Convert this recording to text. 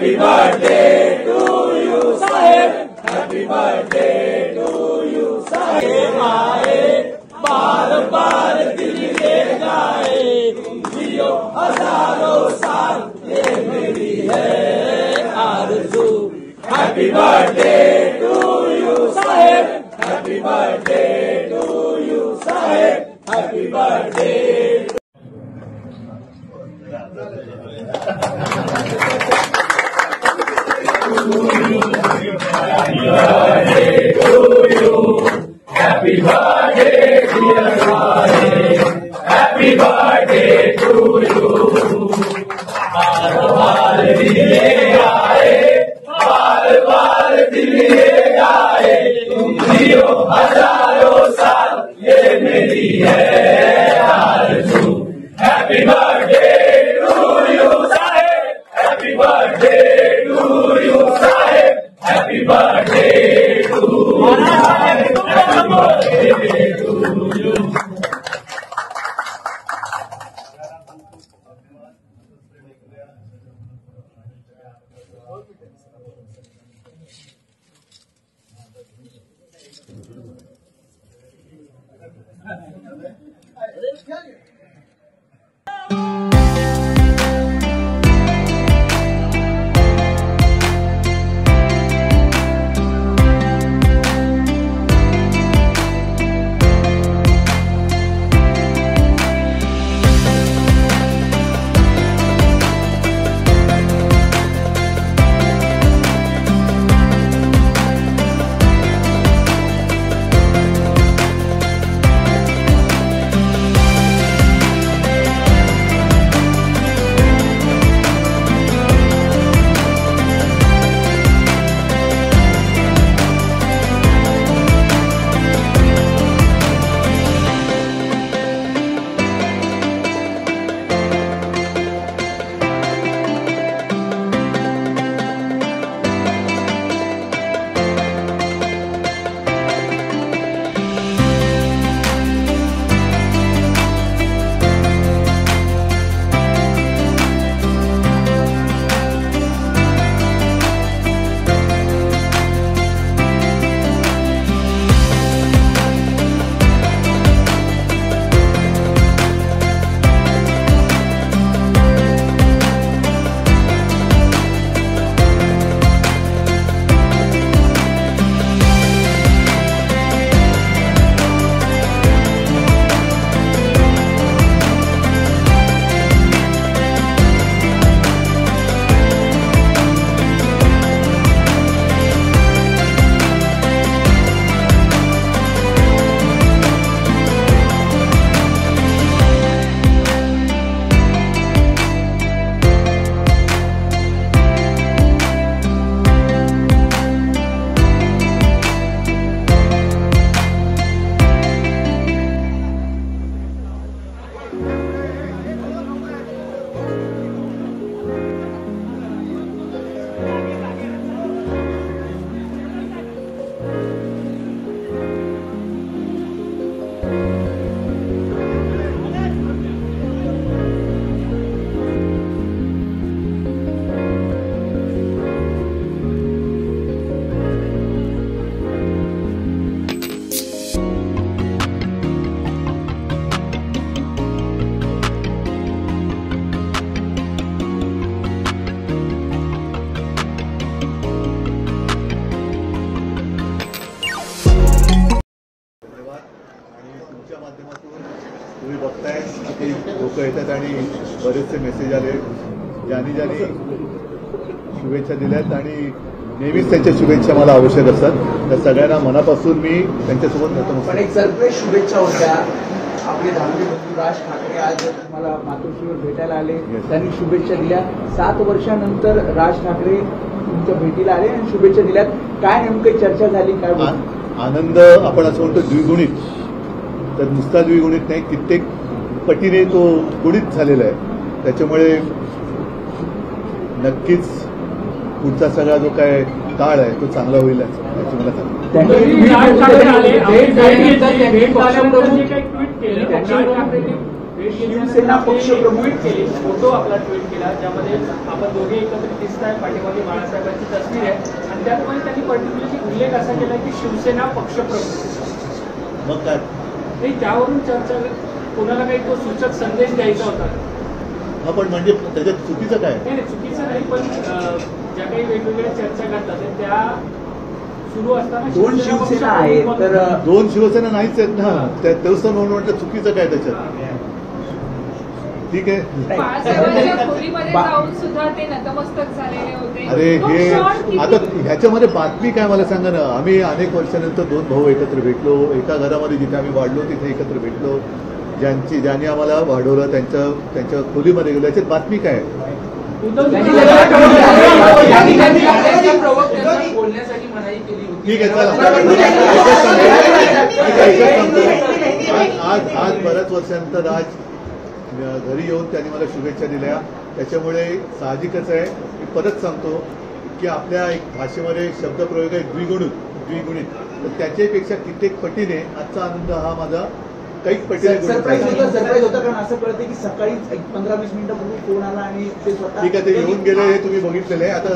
Happy birthday to you, Sahib. Happy birthday to you, Sahib. आए बार बार दिल ये गाए, जियो हजारों साल, ये मेरी है आरज़ू। Happy birthday to you, Sahib. Happy birthday to you, Sahib. Happy birthday. Happy birthday dear Sahib, happy birthday to you. बार दिले गाए, बार दिले गाए, तुम जियो हजारों साल, ये मेरी है आरज़ू। Happy birthday to you Sahib, happy birthday to you Sahib, happy birthday to you, happy birthday to you. तुम्ही बघताय की लोक येतात आणि बरेचसे मेसेज आले, ज्यांनी शुभेच्छा दिल्यात आणि नेहमीच त्यांच्या शुभेच्छा मला आवश्यक असतात. त्या सगळ्यांना मनापासून मी त्यांच्यासोबत नतमस्तक. पण एक सरप्राईज शुभेच्छा होत्या. आपले धाकटे बंधू राज ठाकरे आज मला मातोश्रीवर भेटायला आले, त्यांनी शुभेच्छा दिल्या. 7 वर्षानंतर राज ठाकरे तुमच्या भेटीला आले आणि शुभेच्छा दिल्यात. काय नेमकी चर्चा झाली, काय आनंद आपण असं म्हणतो द्विगुणित, तर नुसता द्विगुणित नाही, कित्येक पटीने तो गुणित झालेला आहे. त्याच्यामुळे नक्कीच पुढचा सगळा जो काय काळ आहे तो चांगला होईल याची मला शिवसेना पक्षप्रमुख ट्विट केली, फोटो आपला ट्विट केला, ज्यामध्ये आपण दोघे एकत्र दिसताय, पाठीमागे बाळासाहेबांची तस्वीर आहे आणि त्याप्रमाणे त्यांनी पर्टिक्युलरली उल्लेख असा केला की शिवसेना पक्षप्रमुख. मग काय नाही, त्यावरून चर्चा, कोणाला काही तो सूचक संदेश द्यायचा होता. हा, पण म्हणजे त्याच्यात चुकीचं काय? नाही, चुकीचं नाही, पण ज्या काही वेगवेगळ्या चर्चा घडतात त्या सुरू असताना दोन शिवसेना आहेत, तर दोन शिवसेना नाहीच आहेत ना, त्या दिवसा म्हणून म्हटलं चुकीचं काय त्याच्यात? ठीक आहे. बाळासाहेबांच्या खोलीमध्ये जाऊन सुद्धा ते नतमस्तक झालेले होते. अरे तो हे क्षण किती- आता ह्याच्यामध्ये बातमी काय मला सांगा ना. आम्ही अनेक वर्षानंतर दोन भाऊ एकत्र भेटलो, एका घरामध्ये जिथे आम्ही वाढलो तिथे एकत्र भेटलो. ज्यांनी आम्हाला वाढवलं त्यांच्या खोलीमध्ये गेलो, याच्यात बातमी काय? बोलण्यासाठी मनाई केली होती. ठीक आहे, चला. आज बऱ्याच वर्षानंतर आज घरी येऊन त्यांनी मला शुभेच्छा दिल्या. त्याच्यामुळे साहजिकच आहे, मी परत सांगतो की आपल्या एक भाषेमध्ये शब्दप्रयोग आहे द्विगुणित, तर त्याच्यापेक्षा कित्येक पटीने आजचा आनंद हा माझा काहीच पटीने सरप्राईज होतं कारण असं कळतं की सकाळीच 15-20 मिनिटापूर्वी फोन आला आणि ते स्वतः. ठीक आहे, ते येऊन गेले हे तुम्ही बघितलेलं आहे. आता